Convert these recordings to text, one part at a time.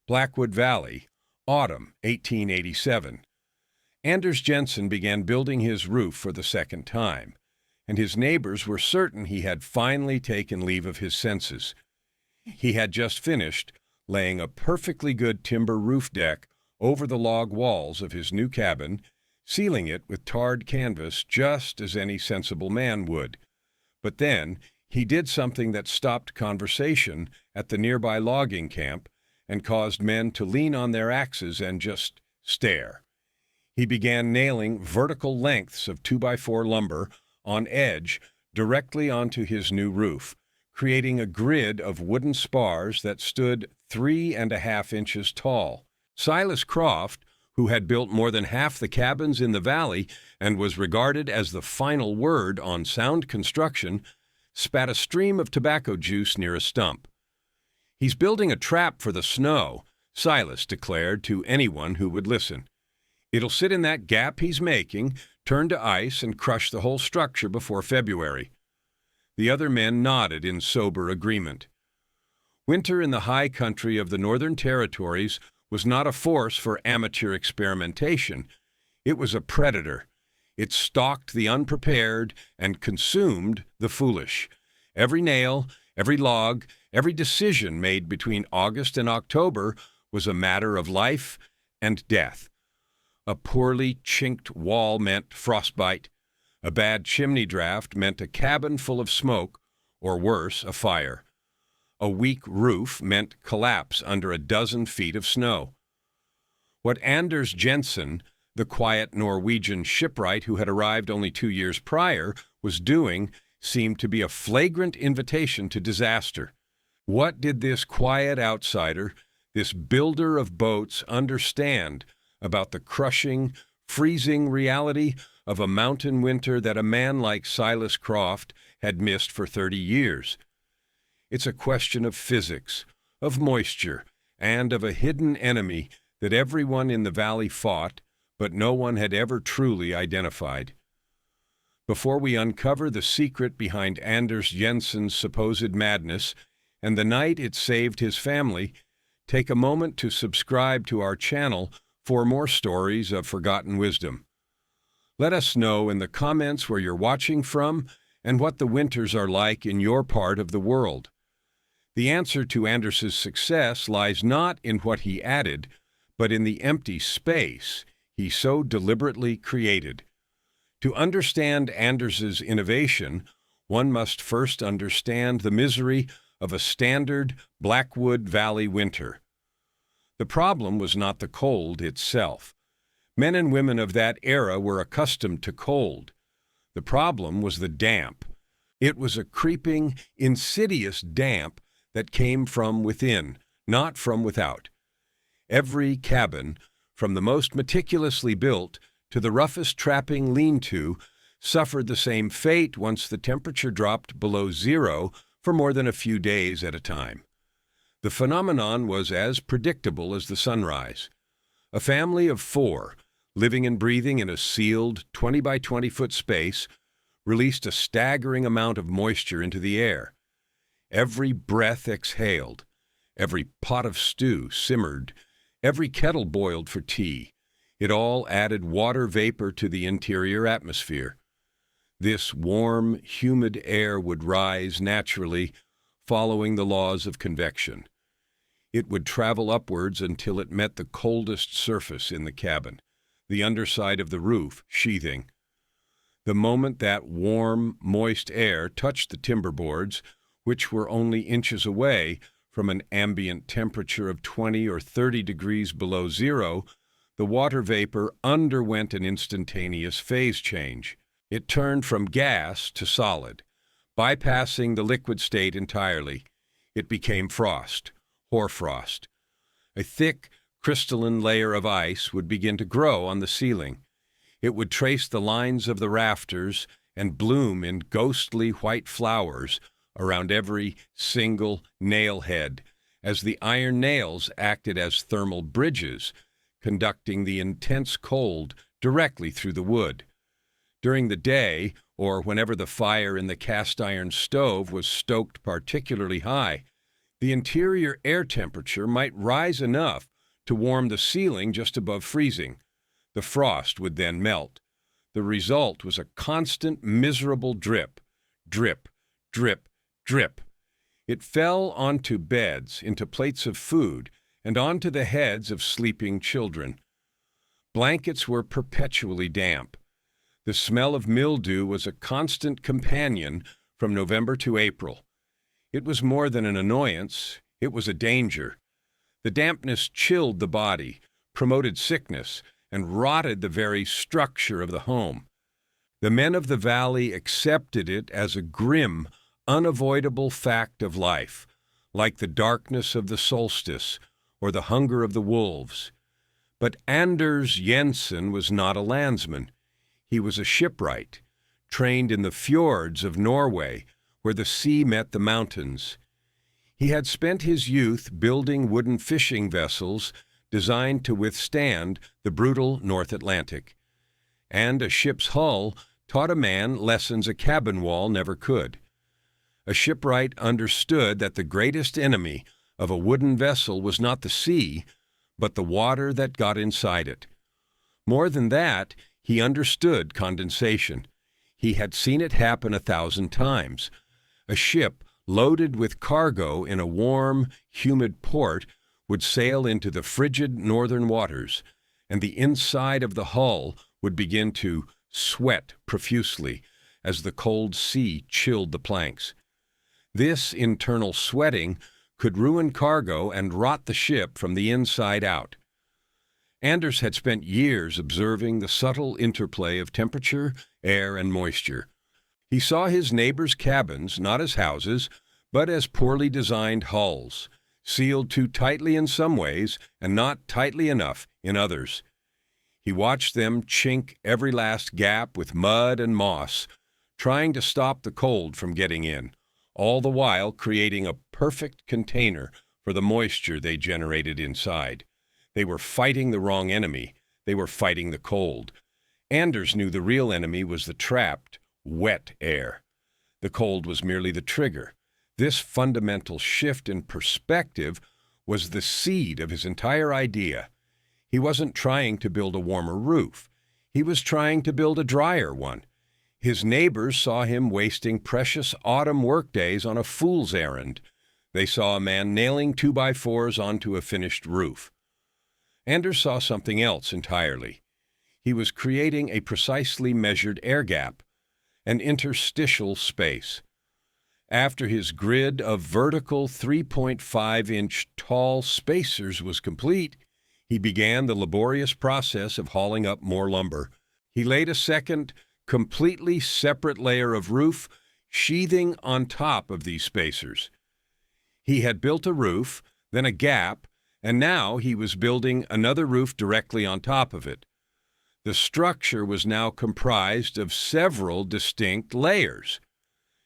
Blackwood Valley, autumn 1887. Anders Jensen began building his roof for the second time, and his neighbors were certain he had finally taken leave of his senses. He had just finished laying a perfectly good timber roof deck over the log walls of his new cabin, sealing it with tarred canvas just as any sensible man would. But then he did something that stopped conversation at the nearby logging camp and caused men to lean on their axes and just stare. He began nailing vertical lengths of 2x4 lumber on edge directly onto his new roof, creating a grid of wooden spars that stood 3.5 inches tall. Silas Croft, who had built more than half the cabins in the valley and was regarded as the final word on sound construction, spat a stream of tobacco juice near a stump. "He's building a trap for the snow," Silas declared to anyone who would listen. "It'll sit in that gap he's making, turn to ice, and crush the whole structure before February." The other men nodded in sober agreement. Winter in the high country of the Northern Territories was not a force for amateur experimentation. It was a predator. It stalked the unprepared and consumed the foolish. Every nail, every log, every decision made between August and October was a matter of life and death. A poorly chinked wall meant frostbite. A bad chimney draft meant a cabin full of smoke, or worse, a fire. A weak roof meant collapse under a dozen feet of snow. What Anders Jensen, the quiet Norwegian shipwright who had arrived only 2 years prior, was doing seemed to be a flagrant invitation to disaster. What did this quiet outsider, this builder of boats, understand about the crushing, freezing reality of a mountain winter that a man like Silas Croft had missed for 30 years? It's a question of physics, of moisture, and of a hidden enemy that everyone in the valley fought, but no one had ever truly identified. Before we uncover the secret behind Anders Jensen's supposed madness and the night it saved his family, take a moment to subscribe to our channel for more stories of forgotten wisdom. Let us know in the comments where you're watching from and what the winters are like in your part of the world. The answer to Anders's success lies not in what he added, but in the empty space he so deliberately created. To understand Anders's innovation, one must first understand the misery of a standard Blackwood Valley winter. The problem was not the cold itself. Men and women of that era were accustomed to cold. The problem was the damp. It was a creeping, insidious damp that came from within, not from without. Every cabin, from the most meticulously built to the roughest trapping lean-to, suffered the same fate once the temperature dropped below zero for more than a few days at a time. The phenomenon was as predictable as the sunrise. A family of 4, living and breathing in a sealed 20 by 20 foot space, released a staggering amount of moisture into the air. Every breath exhaled, every pot of stew simmered, every kettle boiled for tea. It all added water vapor to the interior atmosphere. This warm, humid air would rise naturally, following the laws of convection. It would travel upwards until it met the coldest surface in the cabin, the underside of the roof sheathing. The moment that warm, moist air touched the timber boards, which were only inches away from an ambient temperature of 20 or 30 degrees below zero, the water vapor underwent an instantaneous phase change. It turned from gas to solid. Bypassing the liquid state entirely, it became frost, hoarfrost. A thick, crystalline layer of ice would begin to grow on the ceiling. It would trace the lines of the rafters and bloom in ghostly white flowers around every single nail head, as the iron nails acted as thermal bridges, conducting the intense cold directly through the wood. During the day, or whenever the fire in the cast iron stove was stoked particularly high, The interior air temperature might rise enough to warm the ceiling just above freezing. The frost would then melt. The result was a constant, miserable drip, drip, drip, drip. It fell onto beds, into plates of food, and onto the heads of sleeping children. Blankets were perpetually damp. The smell of mildew was a constant companion from November to April. It was more than an annoyance, it was a danger. The dampness chilled the body, promoted sickness, and rotted the very structure of the home. The men of the valley accepted it as a grim, unavoidable fact of life, like the darkness of the solstice or the hunger of the wolves. But Anders Jensen was not a landsman. He was a shipwright, trained in the fjords of Norway, where the sea met the mountains. He had spent his youth building wooden fishing vessels designed to withstand the brutal North Atlantic. And a ship's hull taught a man lessons a cabin wall never could. A shipwright understood that the greatest enemy of a wooden vessel was not the sea, but the water that got inside it. More than that, he understood condensation. He had seen it happen 1,000 times. A ship loaded with cargo in a warm, humid port would sail into the frigid northern waters, and the inside of the hull would begin to sweat profusely as the cold sea chilled the planks. This internal sweating could ruin cargo and rot the ship from the inside out. Anders had spent years observing the subtle interplay of temperature, air, and moisture. He saw his neighbors' cabins not as houses, but as poorly designed hulls, sealed too tightly in some ways and not tightly enough in others. He watched them chink every last gap with mud and moss, trying to stop the cold from getting in, all the while creating a perfect container for the moisture they generated inside. They were fighting the wrong enemy. They were fighting the cold. Anders knew the real enemy was the trapped, wet air. The cold was merely the trigger. This fundamental shift in perspective was the seed of his entire idea. He wasn't trying to build a warmer roof. He was trying to build a drier one. His neighbors saw him wasting precious autumn workdays on a fool's errand. They saw a man nailing 2x4s onto a finished roof. Anders saw something else entirely. He was creating a precisely measured air gap, an interstitial space. After his grid of vertical 3.5-inch tall spacers was complete, he began the laborious process of hauling up more lumber. He laid a second, completely separate layer of roof, sheathing on top of these spacers. He had built a roof, then a gap, and now he was building another roof directly on top of it. The structure was now comprised of several distinct layers.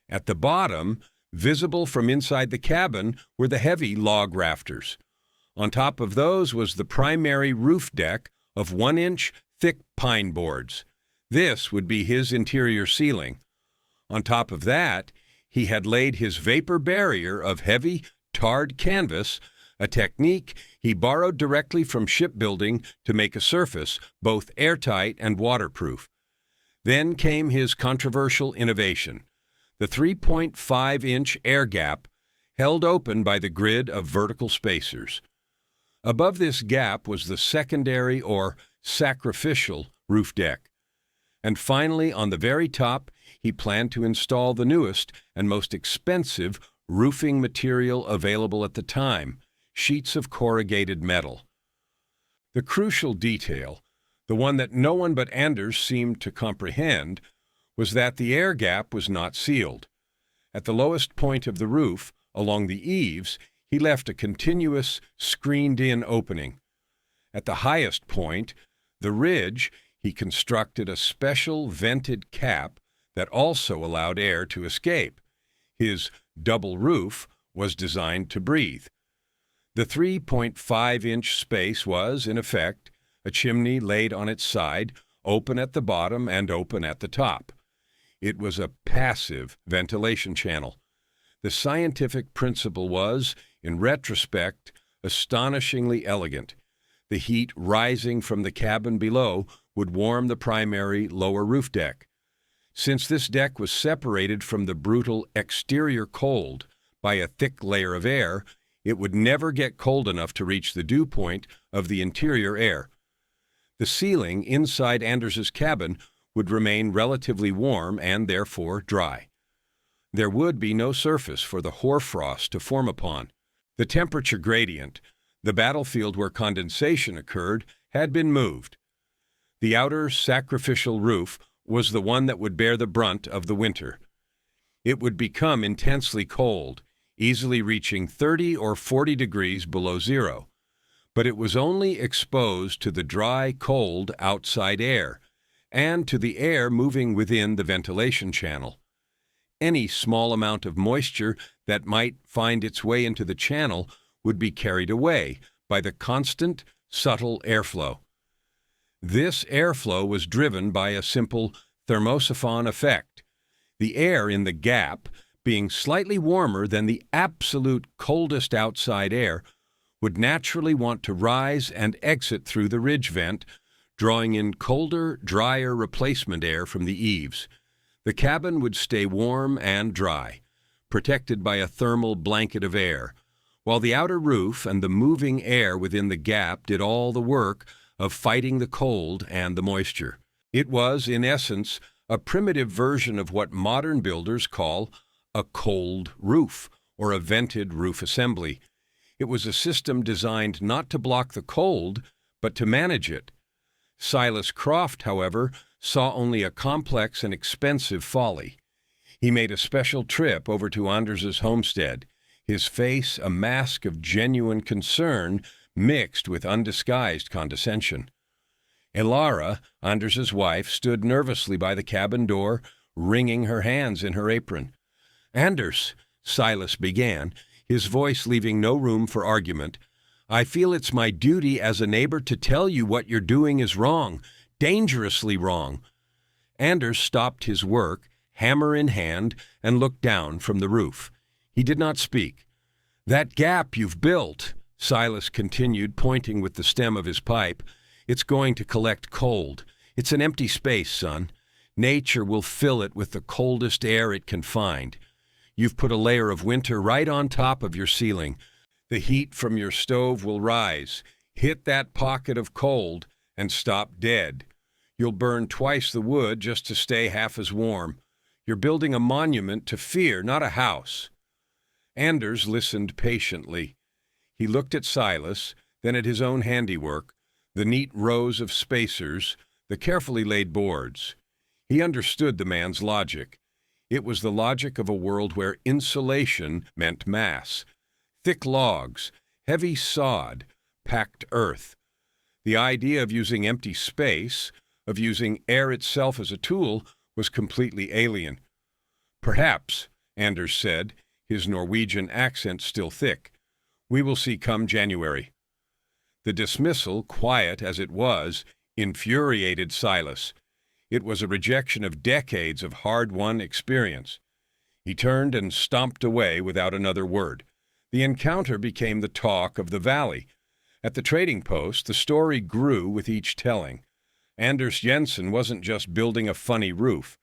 At the bottom, visible from inside the cabin, were the heavy log rafters. On top of those was the primary roof deck of 1-inch thick pine boards. This would be his interior ceiling. On top of that, he had laid his vapor barrier of heavy, tarred canvas, a technique he borrowed directly from shipbuilding to make a surface both airtight and waterproof. Then came his controversial innovation, the 3.5-inch air gap held open by the grid of vertical spacers. Above this gap was the secondary or sacrificial roof deck. And finally, on the very top, he planned to install the newest and most expensive roofing material available at the time, sheets of corrugated metal. The crucial detail, the one that no one but Anders seemed to comprehend, was that the air gap was not sealed. At the lowest point of the roof, along the eaves, he left a continuous, screened-in opening. At the highest point, the ridge, he constructed a special vented cap that also allowed air to escape. His double roof was designed to breathe. The 3.5-inch space was, in effect, a chimney laid on its side, open at the bottom and open at the top. It was a passive ventilation channel. The scientific principle was, in retrospect, astonishingly elegant. The heat rising from the cabin below would warm the primary lower roof deck. Since this deck was separated from the brutal exterior cold by a thick layer of air, it would never get cold enough to reach the dew point of the interior air. The ceiling inside Anders's cabin would remain relatively warm and therefore dry. There would be no surface for the hoarfrost to form upon. The temperature gradient, the battlefield where condensation occurred, had been moved. The outer sacrificial roof was the one that would bear the brunt of the winter. It would become intensely cold, easily reaching 30 or 40 degrees below zero, but it was only exposed to the dry, cold outside air and to the air moving within the ventilation channel. Any small amount of moisture that might find its way into the channel would be carried away by the constant, subtle airflow. This airflow was driven by a simple thermosiphon effect, the air in the gap being slightly warmer than the absolute coldest outside air would naturally want to rise and exit through the ridge vent, drawing in colder, drier replacement air from the eaves. The cabin would stay warm and dry, protected by a thermal blanket of air, while the outer roof and the moving air within the gap did all the work of fighting the cold and the moisture. It was, in essence, a primitive version of what modern builders call a cold roof or a vented roof assembly. It was a system designed not to block the cold, but to manage it. Silas Croft, however, saw only a complex and expensive folly. He made a special trip over to Anders's homestead, his face a mask of genuine concern mixed with undisguised condescension. Elara, Anders's wife, stood nervously by the cabin door, wringing her hands in her apron. "Anders," Silas began, his voice leaving no room for argument, "I feel it's my duty as a neighbor to tell you what you're doing is wrong, dangerously wrong." Anders stopped his work, hammer in hand, and looked down from the roof. He did not speak. "That gap you've built," Silas continued, pointing with the stem of his pipe, "it's going to collect cold. It's an empty space, son. Nature will fill it with the coldest air it can find. You've put a layer of winter right on top of your ceiling. The heat from your stove will rise, hit that pocket of cold, and stop dead. You'll burn twice the wood just to stay half as warm. You're building a monument to fear, not a house." Anders listened patiently. He looked at Silas, then at his own handiwork, the neat rows of spacers, the carefully laid boards. He understood the man's logic. It was the logic of a world where insulation meant mass. Thick logs, heavy sod, packed earth. The idea of using empty space, of using air itself as a tool, was completely alien. "Perhaps," Anders said, his Norwegian accent still thick, "we will see come January." The dismissal, quiet as it was, infuriated Silas. It was a rejection of decades of hard-won experience. He turned and stomped away without another word. The encounter became the talk of the valley. At the trading post, the story grew with each telling. Anders Jensen wasn't just building a funny roof.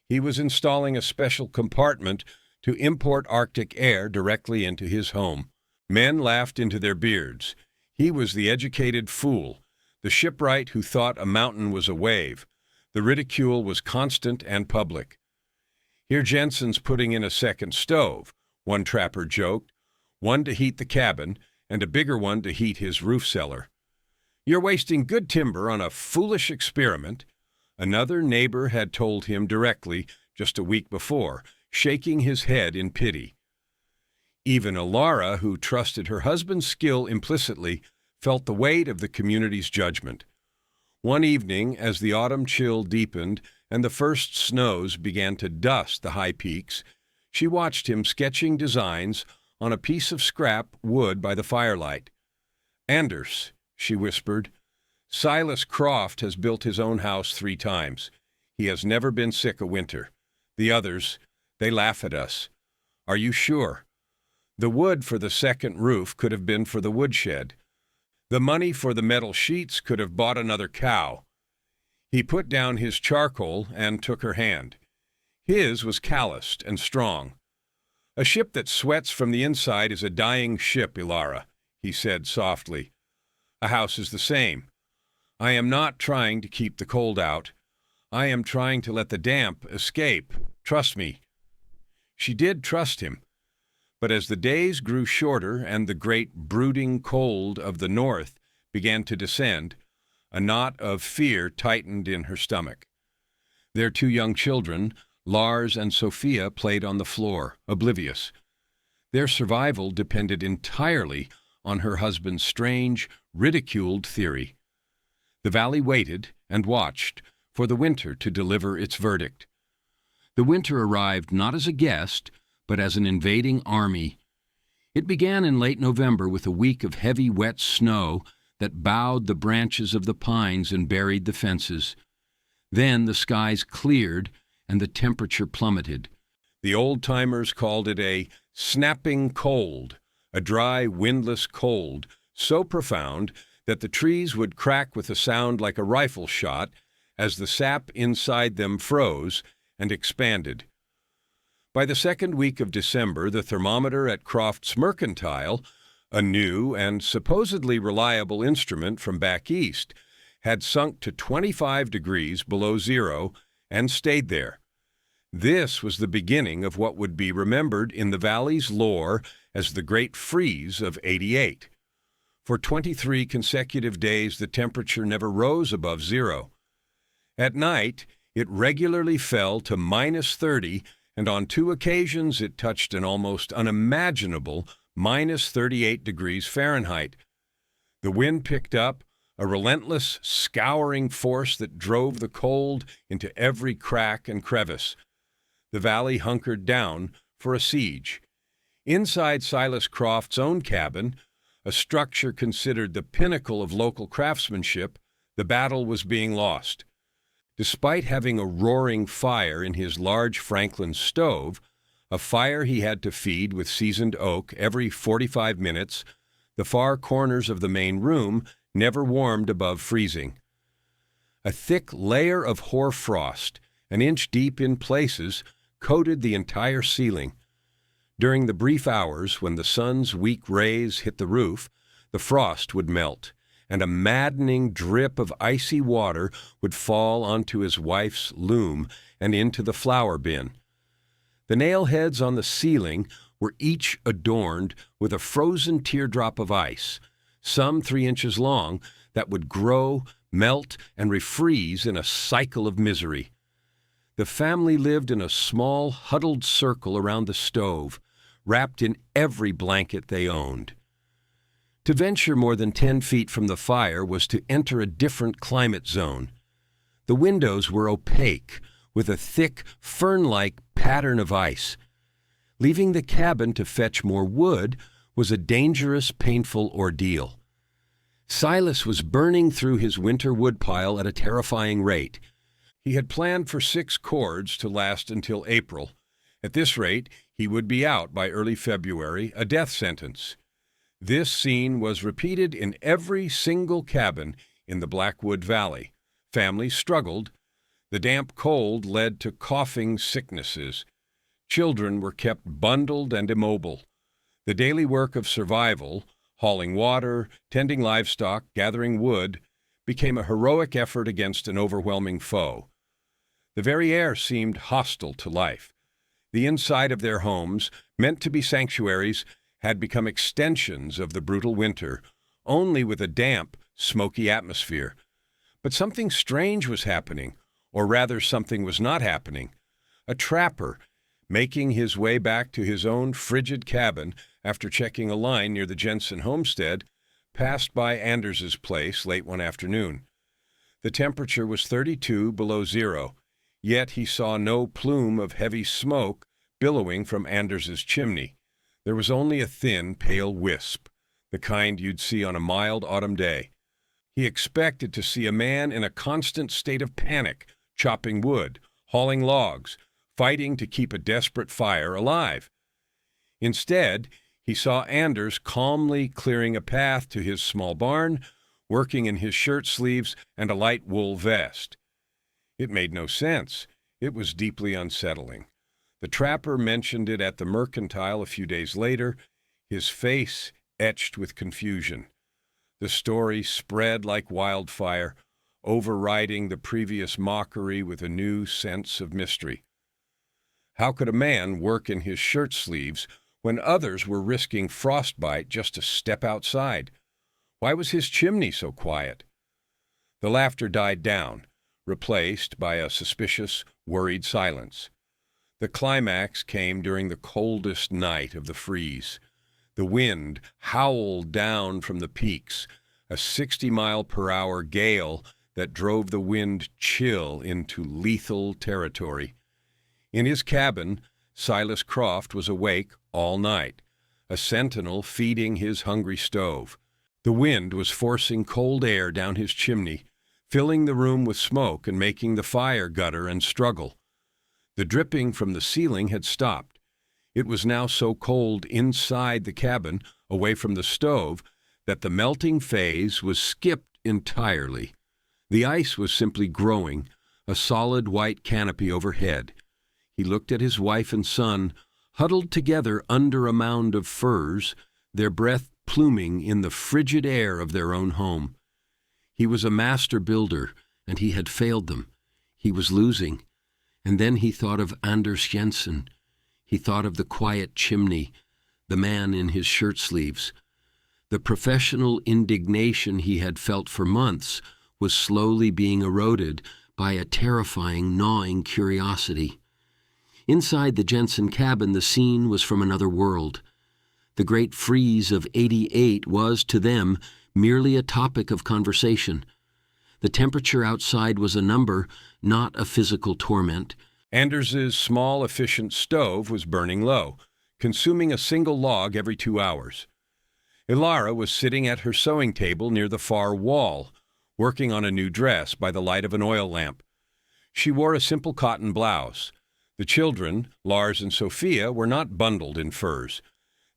He was installing a special compartment to import Arctic air directly into his home. Men laughed into their beards. He was the educated fool, the shipwright who thought a mountain was a wave. The ridicule was constant and public. "Here Jensen's putting in a second stove," one trapper joked, "one to heat the cabin and a bigger one to heat his roof cellar." "You're wasting good timber on a foolish experiment," another neighbor had told him directly just a week before, shaking his head in pity. Even Elara, who trusted her husband's skill implicitly, felt the weight of the community's judgment. One evening, as the autumn chill deepened and the first snows began to dust the high peaks, she watched him sketching designs on a piece of scrap wood by the firelight. "Anders," she whispered, "Silas Croft has built his own house 3 times. He has never been sick a winter. The others, they laugh at us. Are you sure?" The wood for the second roof could have been for the woodshed. The money for the metal sheets could have bought another cow. He put down his charcoal and took her hand. His was calloused and strong. "A ship that sweats from the inside is a dying ship, Ilara," he said softly. "A house is the same. I am not trying to keep the cold out. I am trying to let the damp escape. Trust me." She did trust him. But as the days grew shorter and the great brooding cold of the north began to descend, a knot of fear tightened in her stomach. Their two young children, Lars and Sophia, played on the floor, oblivious. Their survival depended entirely on her husband's strange, ridiculed theory. The valley waited and watched for the winter to deliver its verdict. The winter arrived not as a guest, but as an invading army. It began in late November with a week of heavy, wet snow that bowed the branches of the pines and buried the fences. Then the skies cleared and the temperature plummeted. The old-timers called it a snapping cold, a dry, windless cold, so profound that the trees would crack with a sound like a rifle shot as the sap inside them froze and expanded. By the second week of December, the thermometer at Croft's Mercantile, a new and supposedly reliable instrument from back east, had sunk to 25 degrees below zero and stayed there. This was the beginning of what would be remembered in the valley's lore as the Great Freeze of '88. For 23 consecutive days, the temperature never rose above zero. At night, it regularly fell to -30, and on 2 occasions it touched an almost unimaginable -38 degrees Fahrenheit. The wind picked up, a relentless, scouring force that drove the cold into every crack and crevice. The valley hunkered down for a siege. Inside Silas Croft's own cabin, a structure considered the pinnacle of local craftsmanship, the battle was being lost. Despite having a roaring fire in his large Franklin stove, a fire he had to feed with seasoned oak every 45 minutes, the far corners of the main room never warmed above freezing. A thick layer of hoar frost, an inch deep in places, coated the entire ceiling. During the brief hours when the sun's weak rays hit the roof, the frost would melt, and a maddening drip of icy water would fall onto his wife's loom and into the flour bin. The nail heads on the ceiling were each adorned with a frozen teardrop of ice, some 3 inches long, that would grow, melt, and refreeze in a cycle of misery. The family lived in a small, huddled circle around the stove, wrapped in every blanket they owned. To venture more than 10 feet from the fire was to enter a different climate zone. The windows were opaque, with a thick, fern-like pattern of ice. Leaving the cabin to fetch more wood was a dangerous, painful ordeal. Silas was burning through his winter woodpile at a terrifying rate. He had planned for 6 cords to last until April. At this rate, he would be out by early February, a death sentence. This scene was repeated in every single cabin in the Blackwood Valley. Families struggled. The damp cold led to coughing sicknesses. Children were kept bundled and immobile. The daily work of survival, hauling water, tending livestock, gathering wood, became a heroic effort against an overwhelming foe. The very air seemed hostile to life. The inside of their homes, meant to be sanctuaries, had become extensions of the brutal winter, only with a damp, smoky atmosphere. But something strange was happening, or rather something was not happening. A trapper, making his way back to his own frigid cabin after checking a line near the Jensen homestead, passed by Anders's place late one afternoon. The temperature was 32 below zero, yet he saw no plume of heavy smoke billowing from Anders's chimney. There was only a thin, pale wisp, the kind you'd see on a mild autumn day. He expected to see a man in a constant state of panic, chopping wood, hauling logs, fighting to keep a desperate fire alive. Instead, He saw Anders calmly clearing a path to his small barn, working in his shirt sleeves and a light wool vest. It made no sense. It was deeply unsettling. The trapper mentioned it at the mercantile a few days later, his face etched with confusion. The story spread like wildfire, overriding the previous mockery with a new sense of mystery. How could a man work in his shirt sleeves when others were risking frostbite just to step outside? Why was his chimney so quiet? The laughter died down, replaced by a suspicious, worried silence. The climax came during the coldest night of the freeze. The wind howled down from the peaks, a 60-mile-per-hour gale that drove the wind chill into lethal territory. In his cabin, Silas Croft was awake all night, a sentinel feeding his hungry stove. The wind was forcing cold air down his chimney, filling the room with smoke and making the fire gutter and struggle. The dripping from the ceiling had stopped. It was now so cold inside the cabin, away from the stove, that the melting phase was skipped entirely. The ice was simply growing, a solid white canopy overhead. He looked at his wife and son, huddled together under a mound of furs, their breath pluming in the frigid air of their own home. He was a master builder, and he had failed them. He was losing. And then he thought of Anders Jensen. He thought of the quiet chimney, the man in his shirt sleeves. The professional indignation he had felt for months was slowly being eroded by a terrifying, gnawing curiosity. Inside the Jensen cabin, the scene was from another world. The great freeze of '88 was, to them, merely a topic of conversation. The temperature outside was a number, not a physical torment. Anders's small, efficient stove was burning low, consuming a single log every 2 hours. Ilara was sitting at her sewing table near the far wall, working on a new dress by the light of an oil lamp. She wore a simple cotton blouse. The children, Lars and Sophia, were not bundled in furs.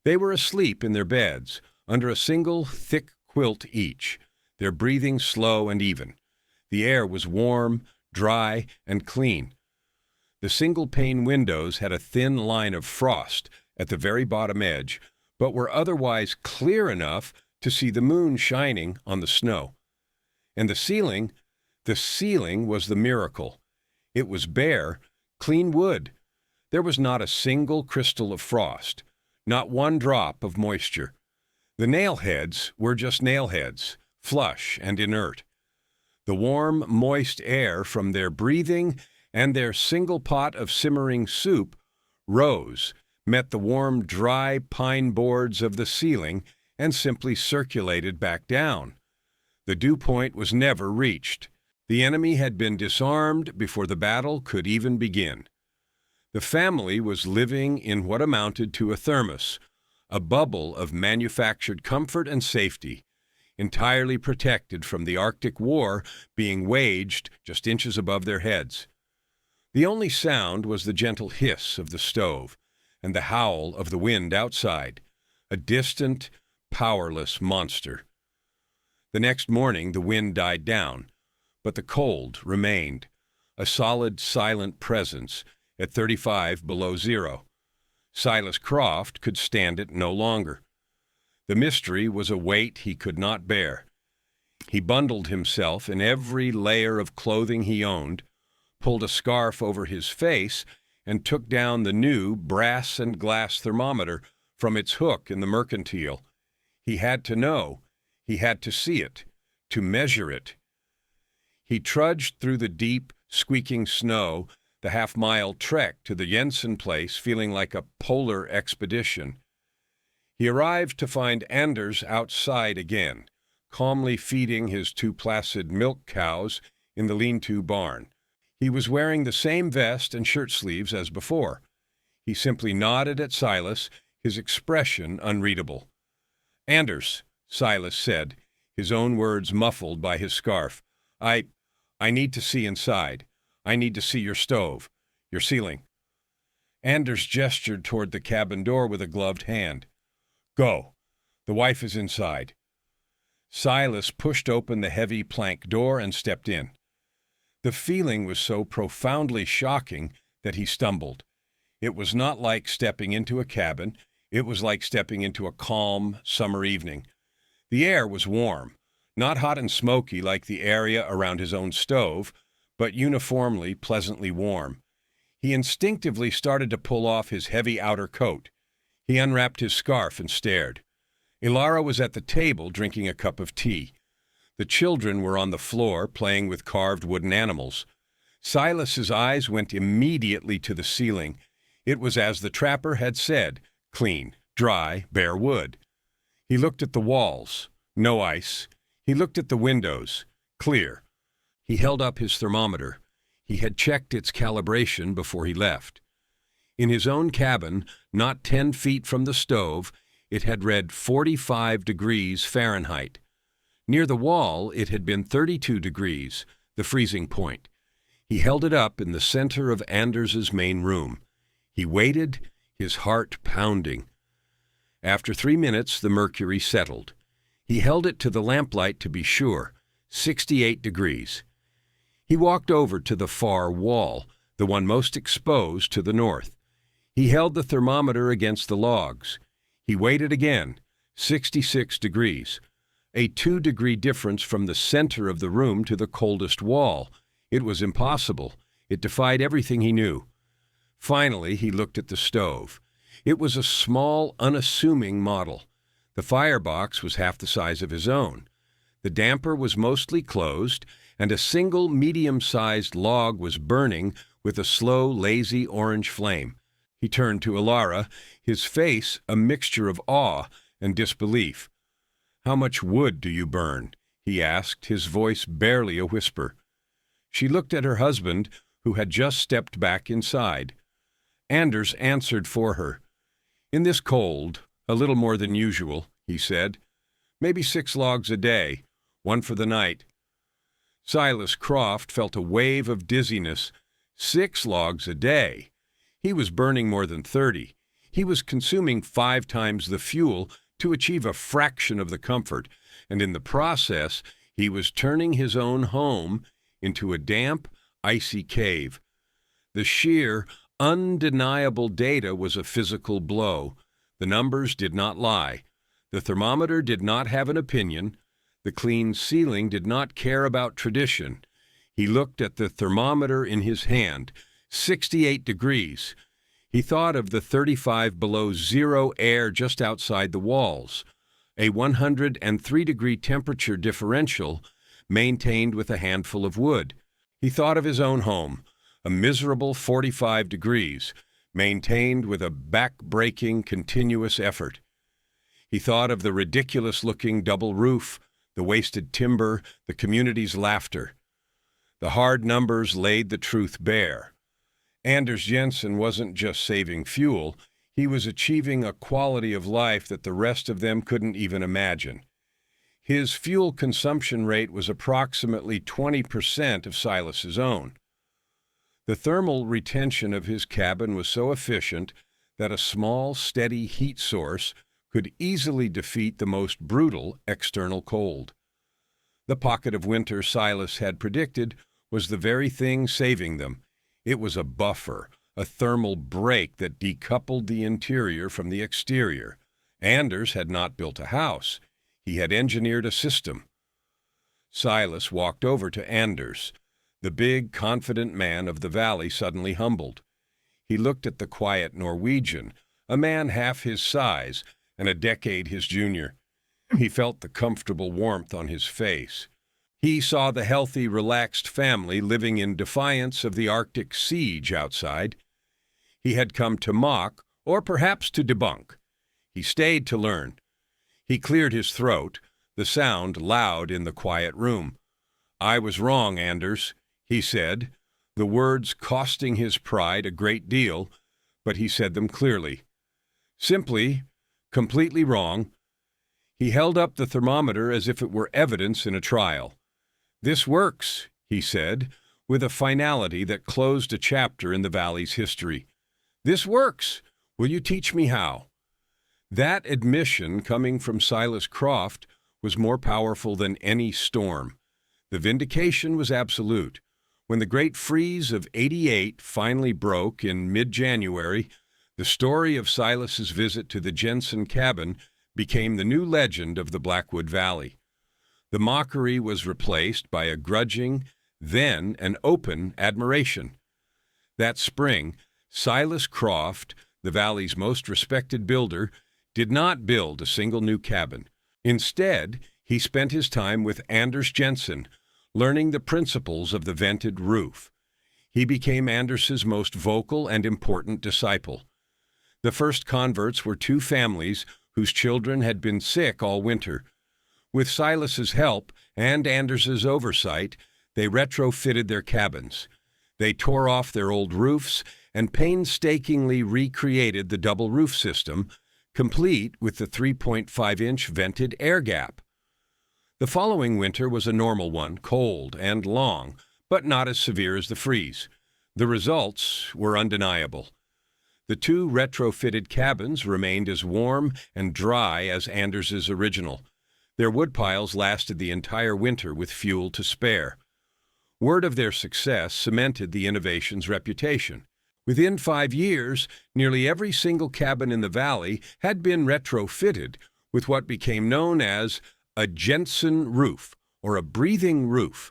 They were asleep in their beds, under a single thick quilt each, their breathing slow and even. The air was warm, dry, and clean. The single-pane windows had a thin line of frost at the very bottom edge, but were otherwise clear enough to see the moon shining on the snow. And the ceiling was the miracle. It was bare, clean wood. There was not a single crystal of frost, not one drop of moisture. The nail heads were just nail heads, flush and inert. The warm, moist air from their breathing and their single pot of simmering soup rose, met the warm, dry pine boards of the ceiling, and simply circulated back down. The dew point was never reached. The enemy had been disarmed before the battle could even begin. The family was living in what amounted to a thermos, a bubble of manufactured comfort and safety, entirely protected from the Arctic war being waged just inches above their heads. The only sound was the gentle hiss of the stove and the howl of the wind outside, a distant, powerless monster. The next morning the wind died down, but the cold remained, a solid, silent presence at 35 below zero. Silas Croft could stand it no longer. The mystery was a weight he could not bear. He bundled himself in every layer of clothing he owned, pulled a scarf over his face, and took down the new brass and glass thermometer from its hook in the mercantile. He had to know. He had to see it, to measure it. He trudged through the deep, squeaking snow, the half-mile trek to the Jensen place, feeling like a polar expedition. He arrived to find Anders outside again, calmly feeding his 2 placid milk cows in the lean-to barn. He was wearing the same vest and shirt sleeves as before. He simply nodded at Silas, his expression unreadable. "Anders," Silas said, his own words muffled by his scarf. I need to see inside. I need to see your stove, your ceiling." Anders gestured toward the cabin door with a gloved hand. Go. The wife is inside." Silas pushed open the heavy plank door and stepped in. The feeling was so profoundly shocking that he stumbled. It was not like stepping into a cabin. It was like stepping into a calm summer evening. The air was warm, not hot and smoky like the area around his own stove, but uniformly pleasantly warm. He instinctively started to pull off his heavy outer coat. He unwrapped his scarf and stared. Ilara was at the table drinking a cup of tea. The children were on the floor playing with carved wooden animals. Silas's eyes went immediately to the ceiling. It was as the trapper had said, clean, dry, bare wood. He looked at the walls. No ice. He looked at the windows. Clear. He held up his thermometer. He had checked its calibration before he left. In his own cabin, not 10 feet from the stove, it had read 45 degrees Fahrenheit. Near the wall, it had been 32 degrees, the freezing point. He held it up in the center of Anders's main room. He waited, his heart pounding. After 3 minutes, the mercury settled. He held it to the lamplight to be sure, 68 degrees. He walked over to the far wall, the one most exposed to the north. He held the thermometer against the logs. He waited again, 66 degrees. A 2-degree difference from the center of the room to the coldest wall. It was impossible. It defied everything he knew. Finally, he looked at the stove. It was a small, unassuming model. The firebox was half the size of his own. The damper was mostly closed, and a single medium-sized log was burning with a slow, lazy orange flame. He turned to Ilara, his face a mixture of awe and disbelief. "How much wood do you burn?" he asked, his voice barely a whisper. She looked at her husband, who had just stepped back inside. Anders answered for her. "In this cold, a little more than usual," he said. "Maybe 6 logs a day, 1 for the night." Silas Croft felt a wave of dizziness. 6 logs a day. He was burning more than 30. He was consuming 5 times the fuel to achieve a fraction of the comfort, and in the process, he was turning his own home into a damp, icy cave. The sheer, undeniable data was a physical blow. The numbers did not lie. The thermometer did not have an opinion. The clean ceiling did not care about tradition. He looked at the thermometer in his hand. 68 degrees. He thought of the 35 below zero air just outside the walls, a 103-degree temperature differential maintained with a handful of wood. He thought of his own home, a miserable 45 degrees, maintained with a back-breaking continuous effort. He thought of the ridiculous-looking double roof, the wasted timber, the community's laughter. The hard numbers laid the truth bare. Anders Jensen wasn't just saving fuel, he was achieving a quality of life that the rest of them couldn't even imagine. His fuel consumption rate was approximately 20% of Silas's own. The thermal retention of his cabin was so efficient that a small, steady heat source could easily defeat the most brutal external cold. The pocket of winter Silas had predicted was the very thing saving them. It was a buffer, a thermal break that decoupled the interior from the exterior. Anders had not built a house. He had engineered a system. Silas walked over to Anders. The big, confident man of the valley suddenly humbled. He looked at the quiet Norwegian, a man half his size and a decade his junior. He felt the comfortable warmth on his face. He saw the healthy, relaxed family living in defiance of the Arctic siege outside. He had come to mock, or perhaps to debunk. He stayed to learn. He cleared his throat, the sound loud in the quiet room. "I was wrong, Anders," he said, the words costing his pride a great deal, but he said them clearly. Simply, completely wrong. He held up the thermometer as if it were evidence in a trial. "This works," he said, with a finality that closed a chapter in the valley's history. "This works. Will you teach me how?" That admission coming from Silas Croft was more powerful than any storm. The vindication was absolute. When the great freeze of '88 finally broke in mid-January, the story of Silas's visit to the Jensen cabin became the new legend of the Blackwood Valley. The mockery was replaced by a grudging, then an open admiration. That spring, Silas Croft, the valley's most respected builder, did not build a single new cabin. Instead, he spent his time with Anders Jensen, learning the principles of the vented roof. He became Anders's most vocal and important disciple. The first converts were two families whose children had been sick all winter. With Silas's help and Anders's oversight, they retrofitted their cabins. They tore off their old roofs and painstakingly recreated the double roof system, complete with the 3.5-inch vented air gap. The following winter was a normal one, cold and long, but not as severe as the freeze. The results were undeniable. The two retrofitted cabins remained as warm and dry as Anders's original. Their woodpiles lasted the entire winter with fuel to spare. Word of their success cemented the innovation's reputation. Within 5 years, nearly every single cabin in the valley had been retrofitted with what became known as a Jensen roof, or a breathing roof.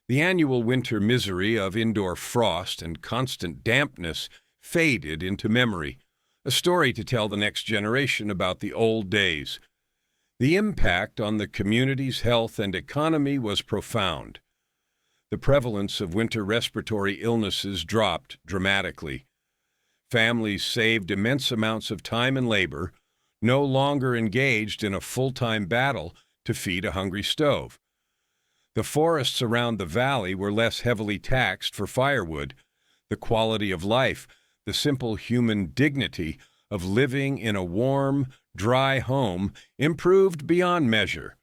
The annual winter misery of indoor frost and constant dampness faded into memory, a story to tell the next generation about the old days. The impact on the community's health and economy was profound. The prevalence of winter respiratory illnesses dropped dramatically. Families saved immense amounts of time and labor, no longer engaged in a full-time battle to feed a hungry stove. The forests around the valley were less heavily taxed for firewood. The quality of life, the simple human dignity of living in a warm, dry home, improved beyond measure.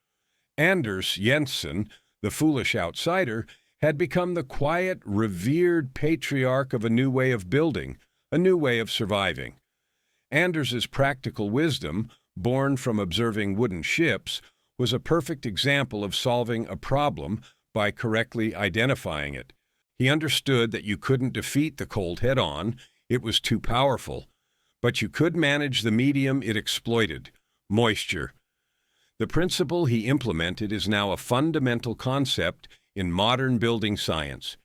Anders Jensen, the foolish outsider, had become the quiet, revered patriarch of a new way of building, a new way of surviving. Anders's practical wisdom, born from observing wooden ships, was a perfect example of solving a problem by correctly identifying it. He understood that you couldn't defeat the cold head-on, it was too powerful, but you could manage the medium it exploited, moisture. The principle he implemented is now a fundamental concept in modern building science.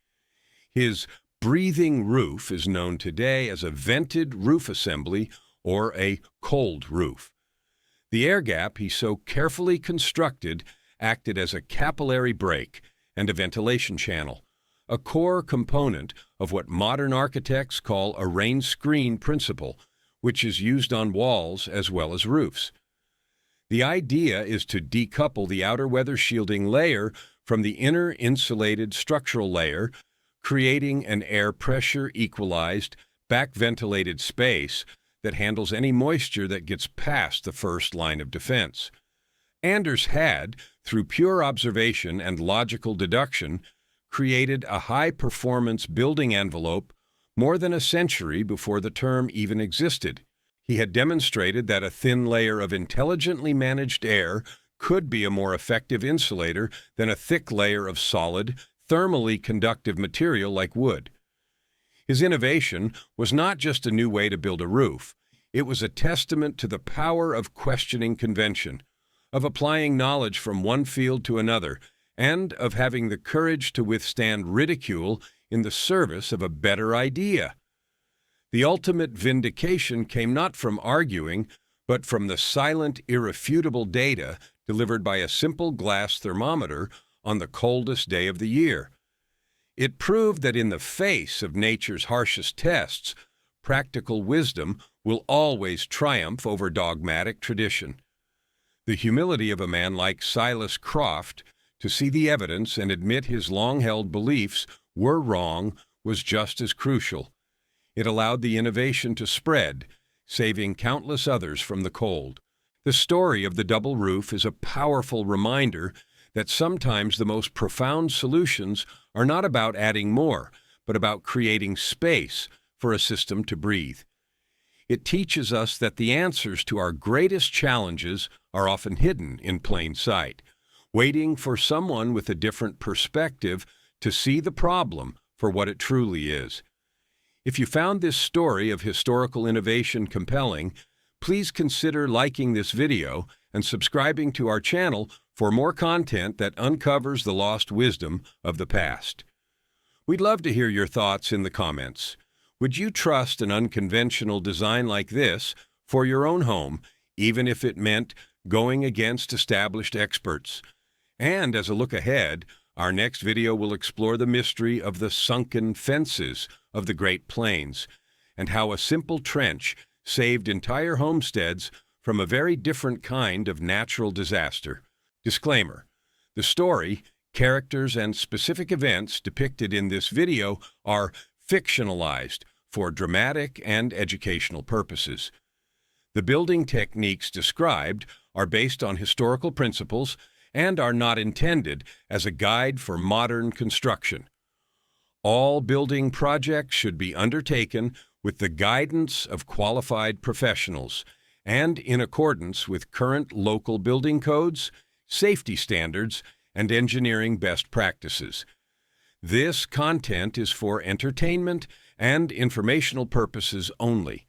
His breathing roof is known today as a vented roof assembly or a cold roof. The air gap he so carefully constructed acted as a capillary break and a ventilation channel, a core component of what modern architects call a rain screen principle, which is used on walls as well as roofs. The idea is to decouple the outer weather shielding layer from the inner insulated structural layer, creating an air pressure equalized, back-ventilated space that handles any moisture that gets past the first line of defense. Anders had, through pure observation and logical deduction, created a high-performance building envelope more than a century before the term even existed. He had demonstrated that a thin layer of intelligently managed air could be a more effective insulator than a thick layer of solid, thermally conductive material like wood. His innovation was not just a new way to build a roof. It was a testament to the power of questioning convention, of applying knowledge from one field to another, and of having the courage to withstand ridicule in the service of a better idea. The ultimate vindication came not from arguing, but from the silent, irrefutable data delivered by a simple glass thermometer on the coldest day of the year. It proved that in the face of nature's harshest tests, practical wisdom will always triumph over dogmatic tradition. The humility of a man like Silas Croft to see the evidence and admit his long-held beliefs were wrong was just as crucial. It allowed the innovation to spread, saving countless others from the cold. The story of the double roof is a powerful reminder that sometimes the most profound solutions are not about adding more, but about creating space for a system to breathe. It teaches us that the answers to our greatest challenges are often hidden in plain sight, waiting for someone with a different perspective to see the problem for what it truly is. If you found this story of historical innovation compelling, please consider liking this video and subscribing to our channel for more content that uncovers the lost wisdom of the past. We'd love to hear your thoughts in the comments. Would you trust an unconventional design like this for your own home, even if it meant going against established experts? And as a look ahead, our next video will explore the mystery of the sunken fences of the Great Plains and how a simple trench saved entire homesteads from a very different kind of natural disaster. Disclaimer: the story, characters, and specific events depicted in this video are fictionalized for dramatic and educational purposes. The building techniques described are based on historical principles and are not intended as a guide for modern construction. All building projects should be undertaken with the guidance of qualified professionals and in accordance with current local building codes, safety standards, and engineering best practices. This content is for entertainment and informational purposes only.